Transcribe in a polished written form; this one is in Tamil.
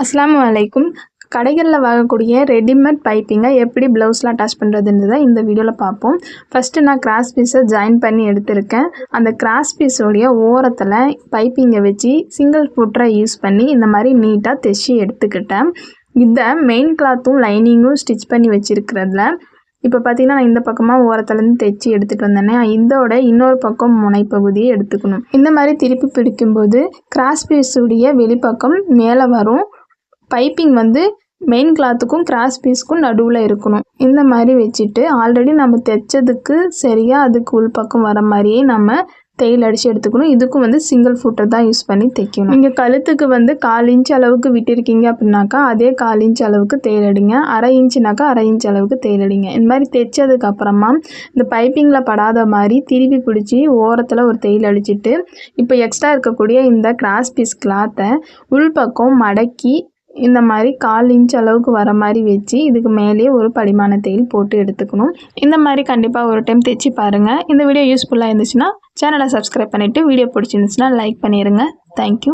அஸ்ஸலாமு அலைக்கும். கடைகளில் வாங்கக்கூடிய ரெடிமேட் பைப்பிங்கை எப்படி ப்ளவுஸில் அட்டாச் பண்ணுறதுன்றதை இந்த வீடியோவில் பார்ப்போம். ஃபஸ்ட்டு நான் கிராஸ் பீஸை ஜாயின் பண்ணி எடுத்திருக்கேன். அந்த கிராஸ் பீஸோடைய ஓரத்தில் பைப்பிங்கை வச்சு சிங்கிள் ஃபுட்டரை யூஸ் பண்ணி இந்த மாதிரி நீட்டாக தைச்சி எடுத்துக்கிட்டேன். இதை மெயின் கிளாத்தும் லைனிங்கும் ஸ்டிச் பண்ணி வச்சுருக்கிறதுல இப்போ பார்த்தீங்கன்னா நான் இந்த பக்கமாக ஓரத்துலேருந்து தைச்சி எடுத்துகிட்டு வந்தேனே, இதோட இன்னொரு பக்கம் முனைப்பகுதியை எடுத்துக்கணும். இந்த மாதிரி திருப்பி பிடிக்கும்போது கிராஸ் பீஸுடைய வெளிப்பக்கம் மேலே வரும். பைப்பிங் மெயின் கிளாத்துக்கும் கிராஸ் பீஸுக்கும் நடுவில் இருக்கணும். இந்த மாதிரி வச்சுட்டு ஆல்ரெடி நம்ம தைச்சதுக்கு சரியாக அதுக்கு உள்பக்கம் வர மாதிரியே நம்ம தையல் அடித்து எடுத்துக்கணும். இதுக்கும் சிங்கிள் ஃபுட்டர் தான் யூஸ் பண்ணி தைக்கணும். நீங்கள் கழுத்துக்கு 1/4 இன்ச் அளவுக்கு விட்டிருக்கீங்க அப்படின்னாக்கா அதே 1/4 இன்ச் அளவுக்கு தையல் அடிங்க. 1/2 இன்ச்சுனாக்கா 1/2 இன்ச் அளவுக்கு தையல் அடிங்க. இந்த மாதிரி தைச்சதுக்கப்புறமா இந்த பைப்பிங்கில் படாத மாதிரி திருப்பி பிடிச்சி ஓரத்தில் ஒரு தையல் அடிச்சுட்டு இப்போ எக்ஸ்ட்ரா இருக்கக்கூடிய இந்த கிராஸ் பீஸ் கிளாத்தை உள்பக்கம் மடக்கி இந்த மாதிரி 1/4 இன்ச் அளவுக்கு வர மாதிரி வச்சு இதுக்கு மேலேயே ஒரு படிமான தையல் போட்டு எடுத்துக்கணும். இந்த மாதிரி கண்டிப்பாக ஒரு டைம் தைச்சி பாருங்கள். இந்த வீடியோ யூஸ்ஃபுல்லாக இருந்துச்சுன்னா சேனலை சப்ஸ்கிரைப் பண்ணிவிட்டு வீடியோ பிடிச்சிருந்துச்சுன்னா லைக் பண்ணிடுங்க. தேங்க்யூ.